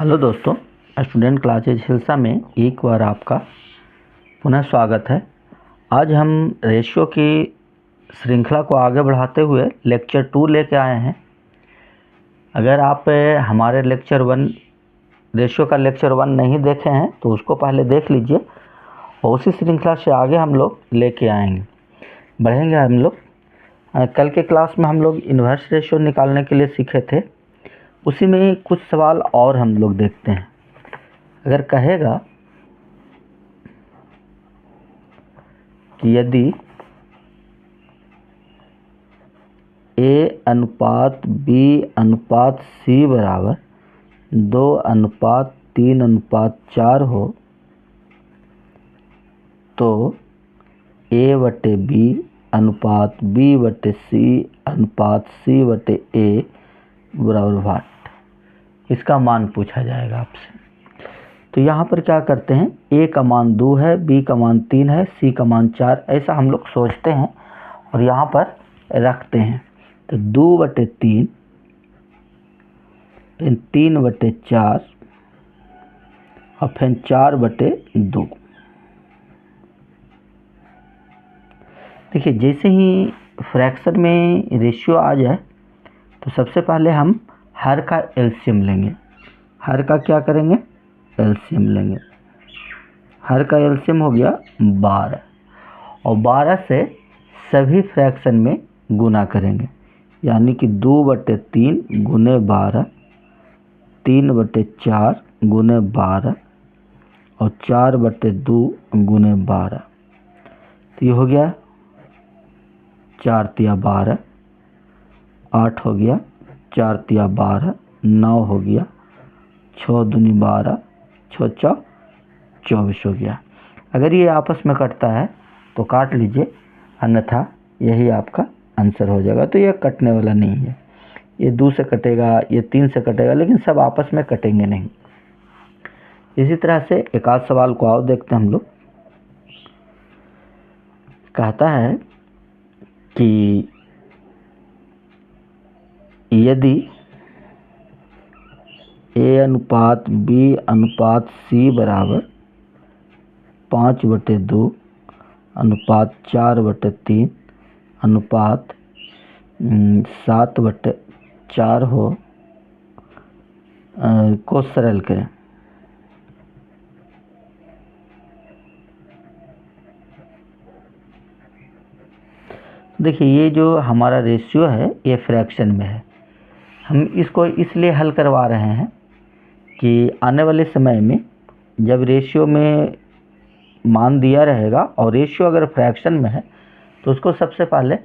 Hello दोस्तों, student classes hilsa में एक बार आपका पुनः स्वागत है। आज हम रेशियो की श्रृंखला को आगे बढ़ाते हुए लेक्चर 2 लेके आए हैं। अगर आप हमारे लेक्चर 1 रेशियो का लेक्चर 1 नहीं देखे हैं तो उसको पहले देख लीजिए और उसी श्रृंखला से आगे हम लोग लेके आएंगे, बढ़ेंगे हम लोग। कल के क्लास में हम लोग इन्वर्स रेशियो निकालने के लिए सीखे थे, उसी में कुछ सवाल और हम लोग देखते हैं। अगर कहेगा कि यदि A/B/C बराबर 2:3:4 हो तो A/B/B/C/C/A बराबर वाट, इसका मान पूछा जाएगा आपसे। तो यहाँ पर क्या करते हैं, A का मान 2 है, B का मान 3 है, C का मान 4, ऐसा हम लोग सोचते हैं और यहाँ पर रखते हैं। तो 2/3 फिर 3/4 और फिर 4/2। देखिए, जैसे ही फ्रैक्शन में रेशियो आ जाए तो सबसे पहले हम हर का एलसीएम लेंगे। हर का क्या करेंगे, एलसीएम लेंगे। हर का एलसीएम हो गया 12 और 12 से सभी फ्रैक्शन में गुना करेंगे, यानी कि 2/3 गुने 12, 3/4 गुने 12 और 4/2 गुने 12। तो ये हो गया 4×3 12, 8 हो गया, 4×3 12, 9 हो गया, 6×2 12, 6×4 24 हो गया। अगर ये आपस में कटता है तो काट लीजिए, अन्यथा यही आपका आंसर हो जाएगा। तो ये कटने वाला नहीं है, ये 2 से कटेगा, ये 3 से कटेगा, लेकिन सब आपस में कटेंगे नहीं। इसी तरह से एक आध सवाल को और देखते हैं हम लोग। कहता है कि यदि A/B/C बराबर 5/2 अनुपात 4/3 अनुपात 7/4 हो को सरल करें। देखिए, ये जो हमारा रेशियो है ये फ्रैक्शन में है। हम इसको इसलिए हल करवा रहे हैं कि आने वाले समय में जब रेशियो में मान दिया रहेगा और रेशियो अगर फ्रैक्शन में है तो उसको सबसे पहले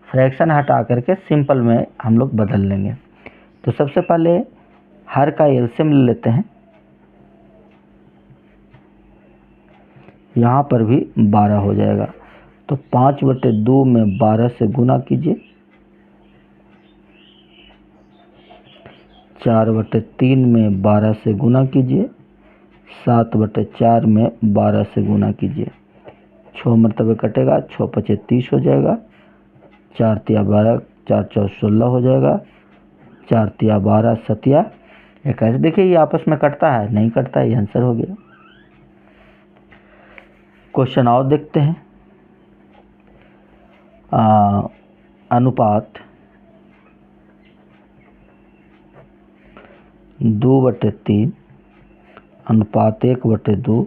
फ्रैक्शन हटा करके सिंपल में हम लोग बदल लेंगे। तो सबसे पहले हर का एलसीएम ले लेते हैं। यहाँ पर भी 12 हो जाएगा, तो 5/2 में 12 से गुना कीजिए, 4/3 में 12 से गुना कीजिए, 7/4 में 12 से गुना कीजिए। 6 मरतबे कटेगा, 6×5 30 हो जाएगा, 4×3 12, 4×4 16 हो जाएगा, 4×3 12, 7×7 21। देखिए, ये आपस में कटता है, नहीं कटता है, ये आंसर हो गया। क्वेश्चन और देखते हैं। अनुपात 2/3 अनुपात 1/2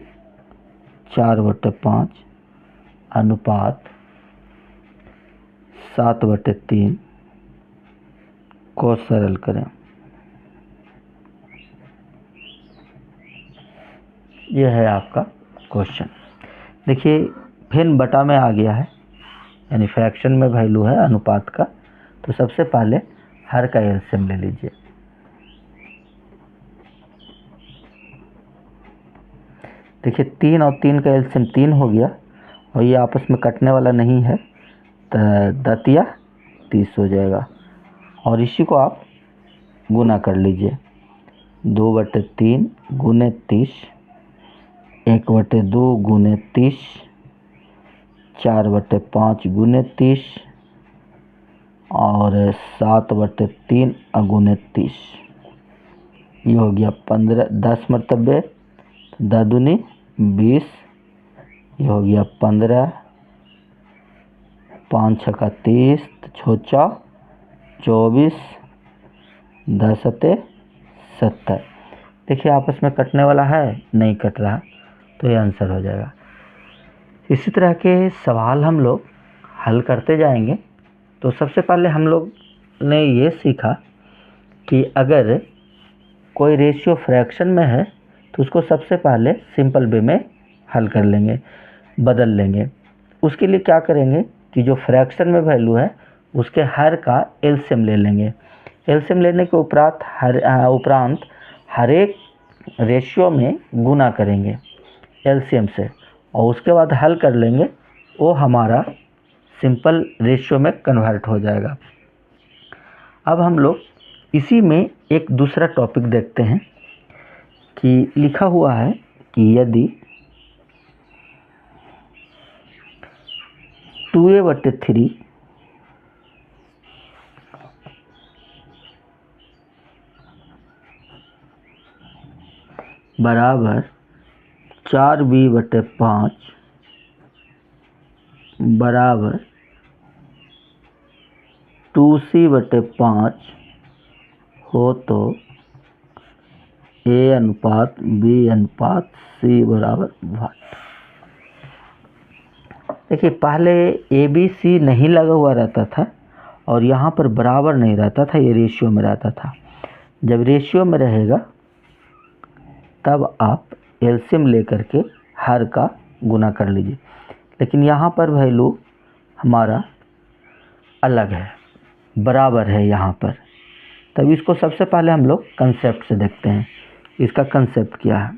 4/5 अनुपात 7/3 को सरल करें। यह है आपका क्वेश्चन। देखिए, फिर बटा में आ गया है, यानी फ्रैक्शन में वैल्यू है अनुपात का। तो सबसे पहले हर का एलसीएम ले लीजिए। देखिए, 3 और 3 का एलसीएम 3 हो गया और ये आपस में कटने वाला नहीं है, तो 10×30 हो जाएगा। और इसी को आप गुना कर लीजिए, 2/3 गुने 30, 1/2 गुने 30, 4/5 गुने 30 और 7/3 अगुने 30। ये हो गया 15, 10 मरतबे, 10 दूनी 20, ये हो गया 15, 5 छक्का 30, 6 चौक 24, 10 सत्ते 70। देखिए आपस में कटने वाला है, नहीं कट रहा, तो ये आंसर हो जाएगा। इसी तरह के सवाल हम लोग हल करते जाएंगे। तो सबसे पहले हम लोग ने ये सीखा कि अगर कोई रेशियो फ्रैक्शन में है तो उसको सबसे पहले सिंपल वे में हल कर लेंगे, बदल लेंगे। उसके लिए क्या करेंगे कि जो फ्रैक्शन में वैल्यू है उसके हर का एलसीएम ले लेंगे। एलसीएम लेने के उपरांत हर एक रेशियो में गुना करेंगे एलसीएम से, और उसके बाद हल कर लेंगे, वो हमारा सिंपल रेशियो में कन्वर्ट हो जाएगा। अब हम लोग इसी में एक दूसरा टॉपिक देखते हैं कि लिखा हुआ है कि यदि 2a/3 बराबर 4b/5 बराबर 2c/5 हो तो a/b/c बराबर 1। देखिए पहले ABC नहीं लगा हुआ रहता था और यहाँ पर बराबर नहीं रहता था, ये रेशियो में रहता था। जब रेशियो में रहेगा तब आप एलसीएम लेकर के हर का गुना कर लीजिए, लेकिन यहाँ पर वैल्यू हमारा अलग है, बराबर है यहाँ पर। तब इसको सबसे पहले हम लोग कंसेप्ट से देखते हैं, इसका कंसेप्ट क्या है।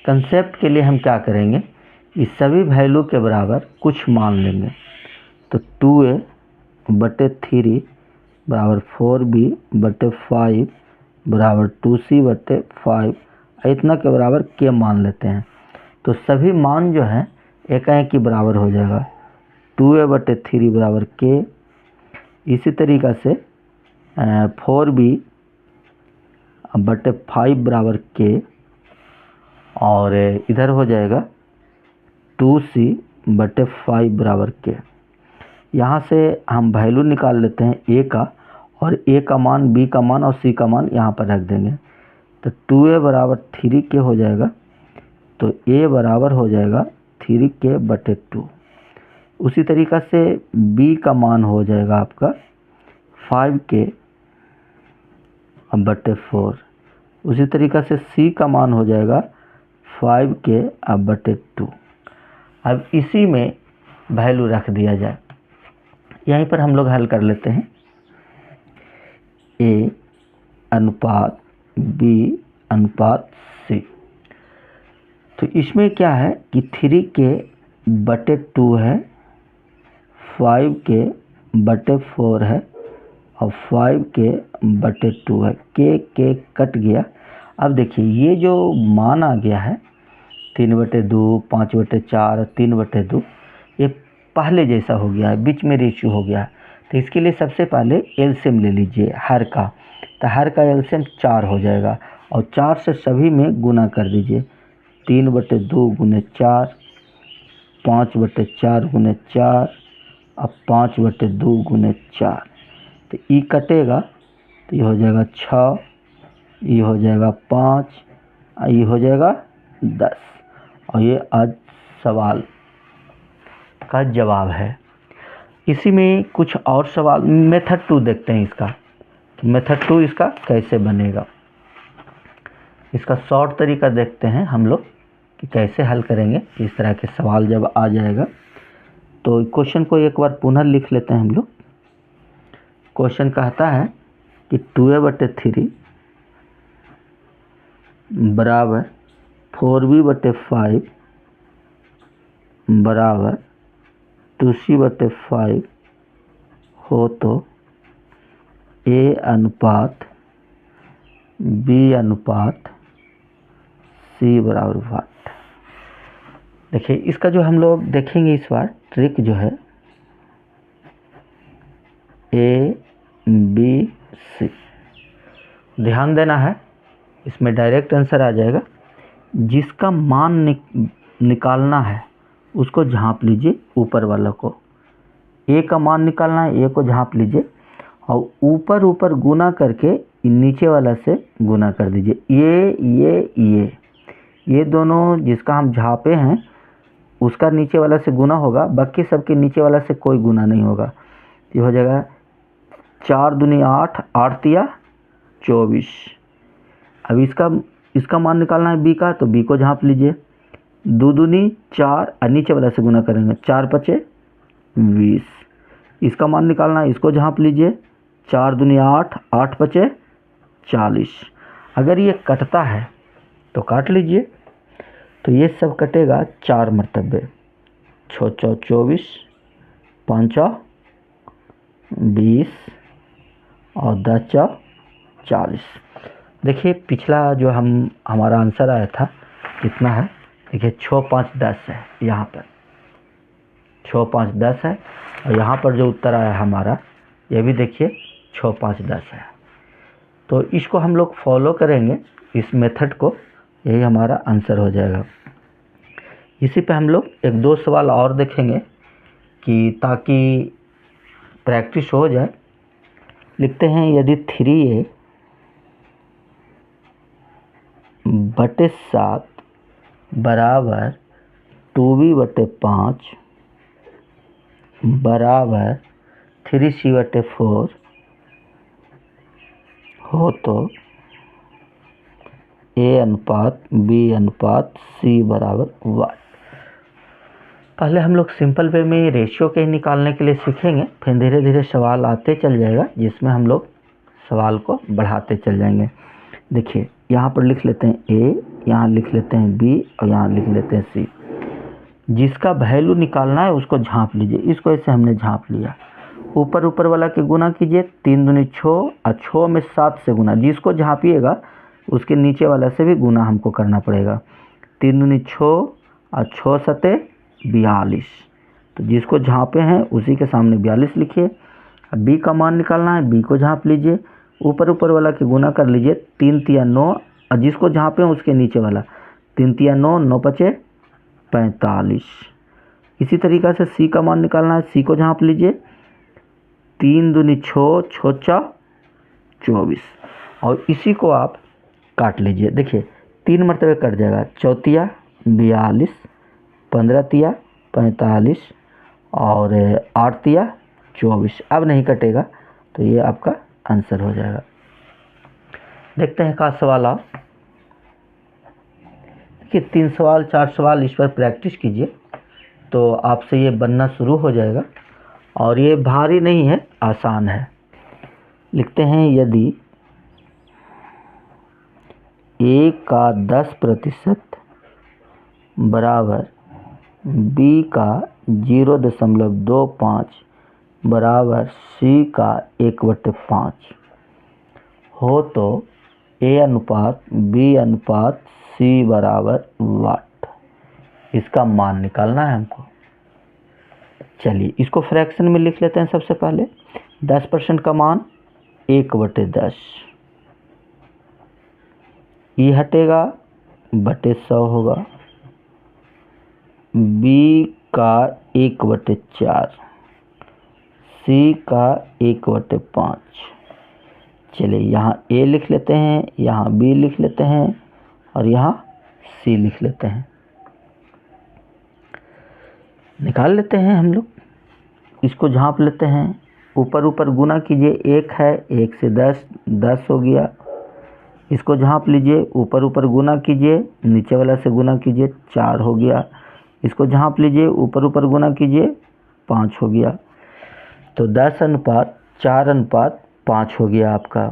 कंसेप्ट के लिए हम क्या करेंगे, इस सभी वैल्यू के बराबर कुछ मान लेंगे। तो 2a/3 बराबर 4b/5 बराबर 2c/5, इतना के बराबर के मान लेते हैं। तो सभी मान जो हैं एक ही बराबर हो जाएगा। 2a/3 बराबर के, इसी तरीक़ा से 4b/5 बराबर के, और इधर हो जाएगा 2c/5 बराबर के। यहाँ से हम वैल्यू निकाल लेते हैं a का, और a का मान, b का मान और c का मान यहाँ पर रख देंगे। तो 2a/3 के हो जाएगा, तो a बराबर हो जाएगा 3k/2। उसी तरीक़ा से b का मान हो जाएगा आपका 5k/4। उसी तरीक़ा से c का मान हो जाएगा 5k/2। अब इसी में वैल्यू रख दिया जाए, यहीं पर हम लोग हल कर लेते हैं। a/b/c। तो इसमें क्या है कि 3k/2 है, 5k/4 है और 5k/2 है। के कट गया। अब देखिए ये जो मान आ गया है 3/2, 5/4, 3/2, ये पहले जैसा हो गया है, बीच में रेशियो हो गया है। तो इसके लिए सबसे पहले एलसीएम ले लीजिए हर का। तो हर का एलसीएम 4 हो जाएगा, और 4 से सभी में गुना कर दीजिए। 3/2 गुने 4, 5/4 गुने 4 और 5/2 गुने 4। तो ई कटेगा तो ये हो जाएगा 6, ये हो जाएगा 5, ये हो जाएगा 10, और ये आज सवाल का जवाब है। इसी में कुछ और सवाल, मेथड 2 देखते हैं इसका। मेथड 2 इसका कैसे बनेगा, इसका शॉर्ट तरीका देखते हैं हम लोग कि कैसे हल करेंगे। इस तरह के सवाल जब आ जाएगा तो क्वेश्चन को एक बार पुनः लिख लेते हैं हम लोग। क्वेश्चन कहता है कि 2a/3 बराबर 4b/5 बराबर 2c/5 हो तो a/b/c बराबर 1। देखिए इसका जो हम लोग देखेंगे इस बार ट्रिक जो है, a, b, सी। ध्यान देना है, इसमें डायरेक्ट आंसर आ जाएगा। जिसका मान निकालना है उसको झांप लीजिए ऊपर वाला को। ए का मान निकालना है, ए को झांप लीजिए और ऊपर ऊपर गुना करके नीचे वाला से गुना कर दीजिए। ये दोनों जिसका हम झापे हैं उसका नीचे वाला से गुना होगा, बाकी सबके नीचे वाला से कोई गुना नहीं होगा। ये हो जाएगा 4 दूनी 8, 8 तिया 24। अब इसका मान निकालना है बी का, तो बी को झांप लीजिए। 2 दूनी 4 और नीचे वाला से गुना करेंगे, 4 पचे 20। इसका मान निकालना है, इसको झांप लीजिए। 4 दूनी 8, 8 पचे 40। अगर ये कटता है तो काट लीजिए, तो ये सब कटेगा 4 मरतबे। 6 चौ 24, 5 चौ 20 और 10 चौ 40। देखिए पिछला जो हमारा आंसर आया था कितना है, देखिए 6 5 10 है। यहाँ पर 6 5 10 है और यहाँ पर जो उत्तर आया हमारा ये भी देखिए 6 5 10 है। तो इसको हम लोग फॉलो करेंगे, इस मेथड को, यही हमारा आंसर हो जाएगा। इसी पे हम लोग 1-2 सवाल और देखेंगे कि ताकि प्रैक्टिस हो जाए। लिखते हैं यदि 3a बटे 7 बराबर 2b बटे 5 बराबर 3c बटे 4 हो तो a अनुपात b अनुपात c बराबर 1। पहले हम लोग सिंपल वे में रेशियो के निकालने के लिए सीखेंगे, फिर धीरे धीरे सवाल आते चल जाएगा जिसमें हम लोग सवाल को बढ़ाते चल जाएंगे। देखिए यहाँ पर लिख लेते हैं a, यहाँ लिख लेते हैं b और यहाँ लिख लेते हैं c। जिसका वैल्यू निकालना है उसको झांप लीजिए। इसको ऐसे हमने झांप लिया, ऊपर वाला के गुना कीजिए। 3 दूनी 6 और 6 में 7 से गुना। जिसको झांपिएगा उसके नीचे वाला से भी गुना हमको करना पड़ेगा। 3 दूनी 6 और 6 सते 42। तो जिसको झांपे हैं उसी के सामने 42 लिखिए। अब बी का मान निकालना है, बी को झांप लीजिए। ऊपर वाला के गुना कर लीजिए। 3 तिया 9 और जिसको झांपे हैं उसके नीचे वाला 3 तिया 9, 9 पचे 45। इसी तरीक़ा से सी का मान निकालना है, सी को झांप लीजिए। 3 दूनी 6, 6 चा 24 और इसी को आप काट लीजिए। देखिए 3 मरतबे कट जाएगा। 4 तिया 42, 15 तिया 45 और 8 तिया 24। अब नहीं कटेगा तो ये आपका आंसर हो जाएगा। देखते हैं का सवाल आप। देखिए 3 सवाल 4 सवाल इस पर प्रैक्टिस कीजिए तो आपसे ये बनना शुरू हो जाएगा और ये भारी नहीं है, आसान है। लिखते हैं यदि a का 10% बराबर b का 0.25 बराबर c का 1/5 हो तो a अनुपात b अनुपात c बराबर वाट। इसका मान निकालना है हमको। चलिए इसको फ्रैक्शन में लिख लेते हैं। सबसे पहले 10% का मान 1/10, ये हटेगा बटे 100 होगा। b का 1/4, c का 1/5। चलिए यहाँ a लिख लेते हैं, यहाँ b लिख लेते हैं और यहाँ c लिख लेते हैं। निकाल लेते हैं हम लोग, इसको झांप लेते हैं। ऊपर गुना कीजिए, 1 है 1 से 10, 10 हो गया। इसको झांप लीजिए, ऊपर गुना कीजिए, नीचे वाला से गुना कीजिए, 4 हो गया। इसको झांप लीजिए, ऊपर गुना कीजिए, 5 हो गया। तो 10 अनुपात 4 अनुपात 5 हो गया आपका।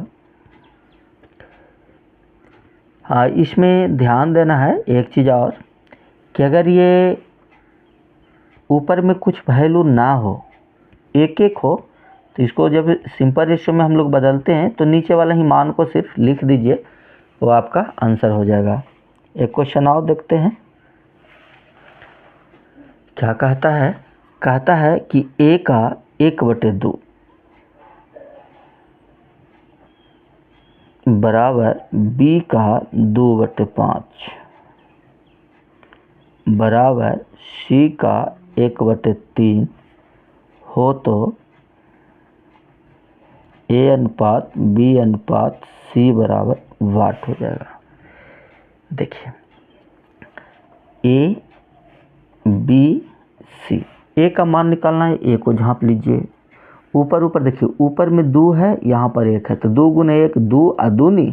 हाँ, इसमें ध्यान देना है एक चीज़ और कि अगर ये ऊपर में कुछ वैल्यू ना हो, एक हो, तो इसको जब सिंपल रेशियो में हम लोग बदलते हैं तो नीचे वाला ही मान को सिर्फ लिख दीजिए, वो आपका आंसर हो जाएगा। एक क्वेश्चन और देखते हैं क्या कहता है। कहता है कि a का 1/2 बराबर बी का 2/5 बराबर सी का 1/3 हो तो ए अनुपात बी अनुपात सी बराबर वाट हो जाएगा। देखिए ए बी सी, ए का मान निकालना है, ए को झांप लीजिए। ऊपर देखिए, ऊपर में 2 है, यहाँ पर 1 है, तो 2 गुने 1 2 और 2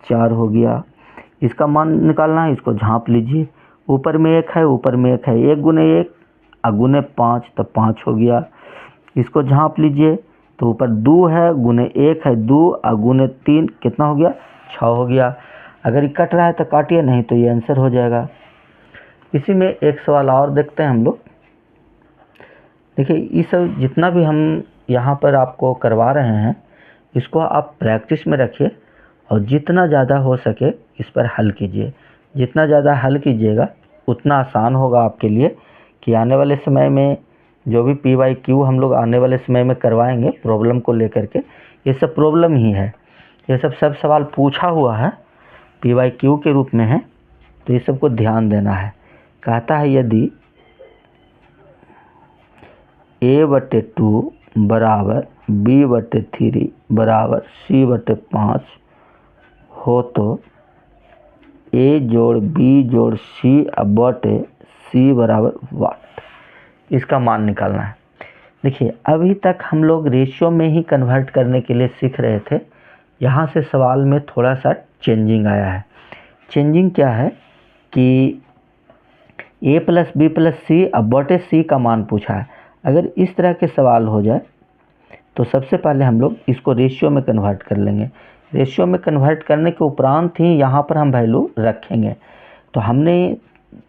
4 हो गया। इसका मान निकालना है, इसको झांप लीजिए। ऊपर में 1 है, ऊपर में 1 है, 1 गुने 1 और गुने 5 तो 5 हो गया। इसको झांप लीजिए, तो ऊपर 2 है, गुने 1 है 2 और गुने 3 कितना हो गया 6 हो गया। अगर ये कट रहा है तो काटिए, नहीं तो ये आंसर हो जाएगा। इसी में एक सवाल और देखते हैं हम लोग। देखिए ये सब जितना भी हम यहाँ पर आपको करवा रहे हैं, इसको आप प्रैक्टिस में रखिए और जितना ज़्यादा हो सके इस पर हल कीजिए। जितना ज़्यादा हल कीजिएगा उतना आसान होगा आपके लिए कि आने वाले समय में जो भी PYQ हम लोग आने वाले समय में करवाएंगे प्रॉब्लम को लेकर के, ये सब प्रॉब्लम ही है, ये सब सवाल पूछा हुआ है PYQ के रूप में है, तो ये सब को ध्यान देना है। कहता है यदि A/2 बराबर B/3 बराबर C/5 हो तो A जोड़ B जोड़ C बटे C बराबर वाट, इसका मान निकालना है। देखिए अभी तक हम लोग रेशियो में ही कन्वर्ट करने के लिए सीख रहे थे, यहाँ से सवाल में थोड़ा सा चेंजिंग आया है। चेंजिंग क्या है कि A + B + C बटे C का मान पूछा है। अगर इस तरह के सवाल हो जाए तो सबसे पहले हम लोग इसको रेशियो में कन्वर्ट कर लेंगे। रेशियो में कन्वर्ट करने के उपरांत ही यहाँ पर हम वैल्यू रखेंगे। तो हमने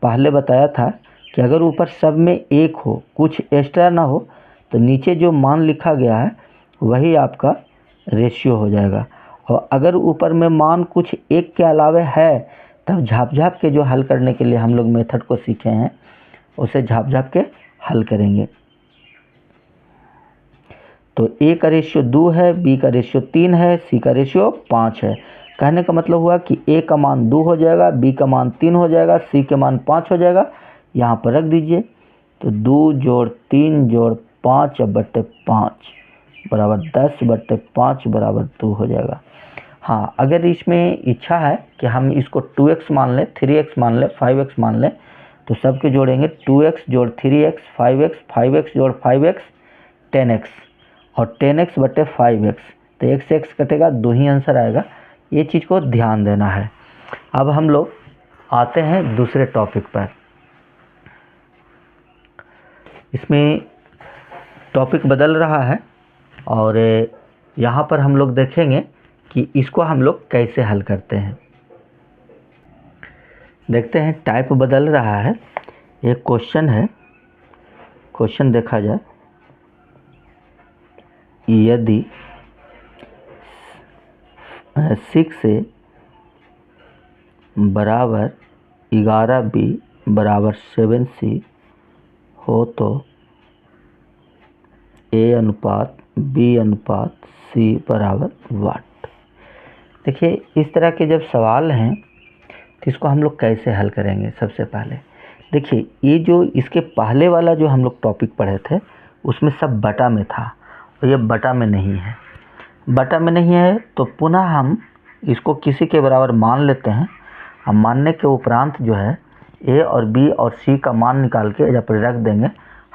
पहले बताया था कि अगर ऊपर सब में 1 हो, कुछ एक्स्ट्रा ना हो, तो नीचे जो मान लिखा गया है वही आपका रेशियो हो जाएगा। और अगर ऊपर में मान कुछ 1 के अलावे है, तब झाप के जो हल करने के लिए हम लोग मेथड को सीखे हैं उसे झाप के हल करेंगे। तो A का रेशियो 2 है, B का रेशियो 3 है, C का रेशियो 5 है। कहने का मतलब हुआ कि A का मान 2 हो जाएगा, B का मान 3 हो जाएगा, C के मान 5 हो जाएगा। यहाँ पर रख दीजिए, तो 2 जोड़ 3 जोड़ 5/5 बराबर 10/5 बराबर 2 हो जाएगा। हाँ, अगर इसमें इच्छा है कि हम इसको 2x मान लें, 3x मान लें, 5x मान लें, तो सबके जोड़ेंगे 2x जोड़ 3x 5x, 5x जोड़ 5x 10x और 10x/5x, तो x से x कटेगा, 2 ही आंसर आएगा। ये चीज़ को ध्यान देना है। अब हम लोग आते हैं दूसरे टॉपिक पर। इसमें टॉपिक बदल रहा है और यहाँ पर हम लोग देखेंगे कि इसको हम लोग कैसे हल करते हैं। देखते हैं, टाइप बदल रहा है। एक क्वेश्चन है, क्वेश्चन देखा जाए। यदि 6A बराबर 11B बराबर 7C हो तो A अनुपात B अनुपात C बराबर वाट। देखिए इस तरह के जब सवाल हैं तो इसको हम लोग कैसे हल करेंगे। सबसे पहले देखिए, ये जो इसके पहले वाला जो हम लोग टॉपिक पढ़े थे उसमें सब बटा में था और ये बटा में नहीं है। बटा में नहीं है तो पुनः हम इसको किसी के बराबर मान लेते हैं। हम मानने के उपरांत जो है A और B और C का मान निकाल के जब रख देंगे,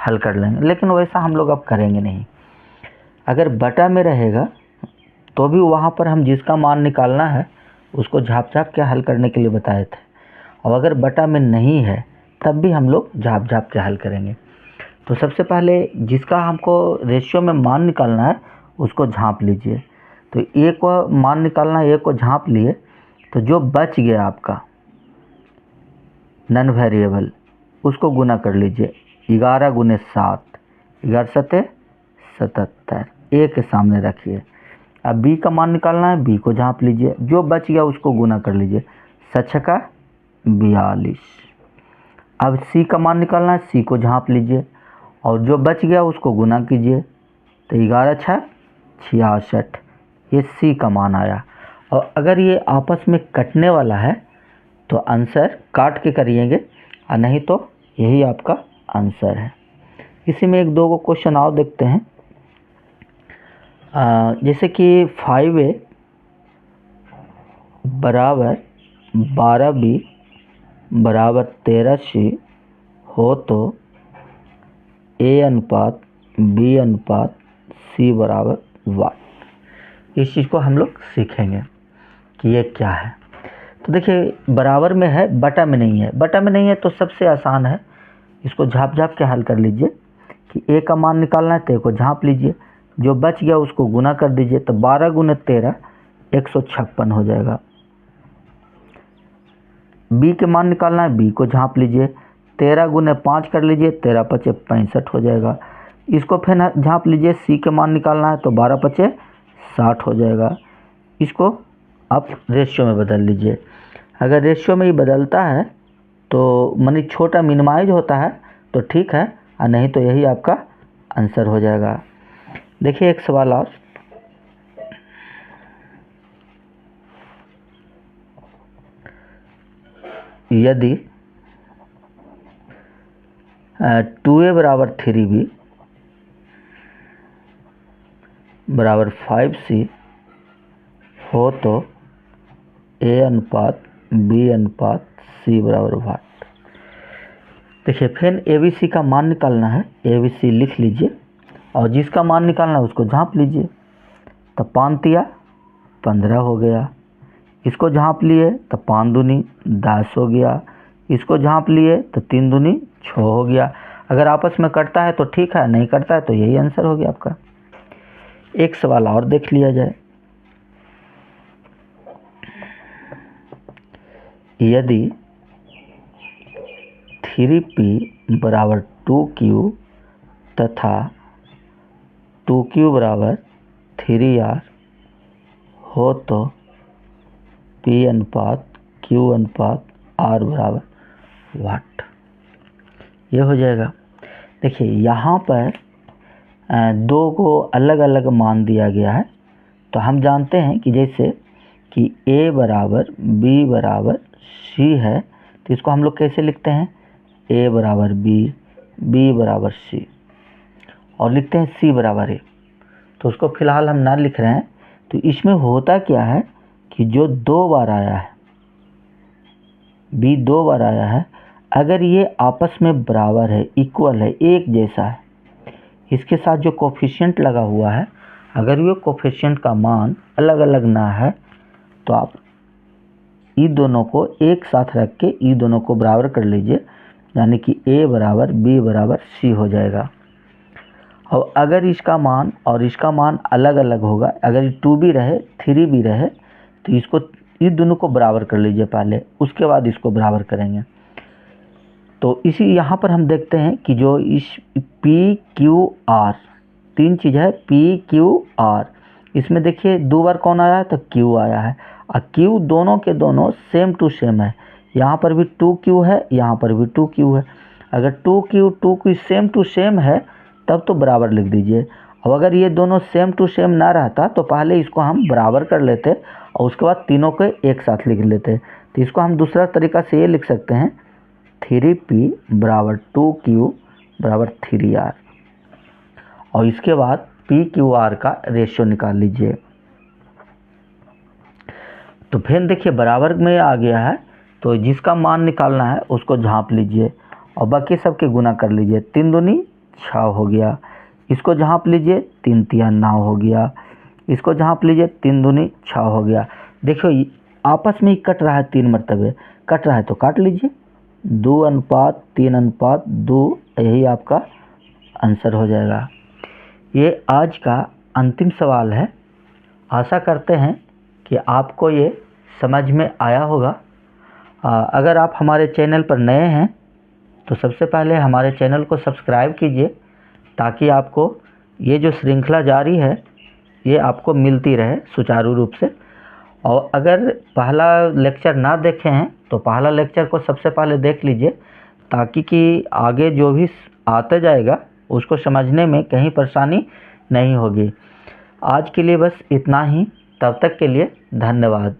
हल कर लेंगे। लेकिन वैसा हम लोग अब करेंगे नहीं। अगर बटा में रहेगा तो भी वहाँ पर हम जिसका मान निकालना है उसको झाप के हल करने के लिए बताए थे, और अगर बटा में नहीं है तब भी हम लोग झाप के हल करेंगे। तो सबसे पहले जिसका हमको रेशियो में मान निकालना है उसको झांप लीजिए। तो A को मान निकालना है, A को झांप लिए, तो जो बच गया आपका नॉन वेरिएबल उसको गुना कर लीजिए। 11 गुने 7, 11 7 77, A के सामने रखिए। अब B का मान निकालना है, B को झांप लीजिए, जो बच गया उसको गुना कर लीजिए। 7 का 42। अब C का मान निकालना है, C को झांप लीजिए और जो बच गया उसको गुना कीजिए, तो 11 6 66, ये C का मान आया। और अगर ये आपस में कटने वाला है तो आंसर काट के करिएंगे, और नहीं तो यही आपका आंसर है। इसी में एक दो को क्वेश्चन और देखते हैं। जैसे कि 5a बराबर 12b बराबर 13c हो तो a अनुपात b अनुपात c बराबर वाट। इस चीज़ को हम लोग सीखेंगे कि ये क्या है। तो देखिए बराबर में है, बटा में नहीं है। बटा में नहीं है तो सबसे आसान है, इसको झाप झाप के हल कर लीजिए कि a का मान निकालना है तो a को झाप लीजिए, जो बच गया उसको गुना कर दीजिए, तो 12 गुने 13 156 हो जाएगा। b के मान निकालना है, b को झाप लीजिए, 13 गुने 5 कर लीजिए, 13 पचे 65 हो जाएगा। इसको फिर झाप लीजिए, c के मान निकालना है तो 12 पचे 60 हो जाएगा। इसको आप रेशियो में बदल लीजिए। अगर रेशियो में ही बदलता है तो मानी छोटा मिनिमाइज होता है तो ठीक है, और नहीं तो यही आपका आंसर हो जाएगा। देखिए एक सवाल और, यदि 2a बराबर 3b बराबर 5c हो तो a अनुपात b अनुपात c बराबर वाट। देखिए फिर ABC का मान निकालना है, ABC लिख लीजिए, और जिसका मान निकालना है उसको झाँप लीजिए। तो 5 तिया 15 हो गया, इसको झाँप लिए तो 5 दूनी 10 हो गया, इसको झाँप लिए तो 3 दूनी 6 हो गया। अगर आपस में कटता है तो ठीक है, नहीं कटता है तो यही आंसर हो गया आपका। एक सवाल और देख लिया जाए। यदि 3p बराबर 2q तथा 2q बराबर 3r हो तो p अनुपात q अनुपात r बराबर वाट। ये हो जाएगा। देखिए यहाँ पर दो को अलग अलग मान दिया गया है, तो हम जानते हैं कि जैसे कि a बराबर b बराबर c है, तो इसको हम लोग कैसे लिखते हैं, a बराबर b, b बराबर c, और लिखते हैं c बराबर a। तो उसको फिलहाल हम ना लिख रहे हैं। तो इसमें होता क्या है कि जो 2 बार आया है, b 2 बार आया है, अगर ये आपस में बराबर है, इक्वल है, एक जैसा है, इसके साथ जो कोफिशिएंट लगा हुआ है, अगर ये कोफिशिएंट का मान अलग अलग ना है तो आप ई दोनों को एक साथ रख के ई दोनों को बराबर कर लीजिए, यानी कि a बराबर b बराबर c हो जाएगा। और अगर इसका मान और इसका मान अलग अलग होगा, अगर 2b रहे 3b रहे तो इसको ये दोनों को बराबर कर लीजिए पहले, उसके बाद इसको बराबर करेंगे। तो इसी यहाँ पर हम देखते हैं कि जो इस p q r, तीन चीज़ है p q r, इसमें देखिए 2 बार कौन आया है तो q आया है, और q दोनों के दोनों सेम टू सेम है। यहाँ पर भी 2q है, यहाँ पर भी 2q है। अगर 2q सेम टू सेम है तब तो बराबर लिख दीजिए। और अगर ये दोनों सेम टू सेम ना रहता तो पहले इसको हम बराबर कर लेते और उसके बाद तीनों को एक साथ लिख लेते। तो इसको हम दूसरा तरीका से ये लिख सकते हैं, 3p बराबर 2q बराबर 3r, और इसके बाद p q r का रेशियो निकाल लीजिए। तो फिर देखिए बराबर में आ गया है, तो जिसका मान निकालना है उसको झाँप लीजिए और बाकी सब के गुना कर लीजिए। 3 दूनी 6 हो गया, इसको झाँप लीजिए, 3 तिया 9 हो गया, इसको झाँप लीजिए, 3 दूनी 6 हो गया। देखिए आपस में ही कट रहा है, 3 मरतबे कट रहा है तो काट लीजिए, 2 अनुपात 3 अनुपात 2, यही आपका आंसर हो जाएगा। ये आज का अंतिम सवाल है। आशा करते हैं कि आपको ये समझ में आया होगा। अगर आप हमारे चैनल पर नए हैं तो सबसे पहले हमारे चैनल को सब्सक्राइब कीजिए, ताकि आपको ये जो श्रृंखला जारी है ये आपको मिलती रहे सुचारू रूप से। और अगर पहला लेक्चर ना देखे हैं तो पहला लेक्चर को सबसे पहले देख लीजिए, ताकि कि आगे जो भी आते जाएगा उसको समझने में कहीं परेशानी नहीं होगी। आज के लिए बस इतना ही। तब तक के लिए धन्यवाद।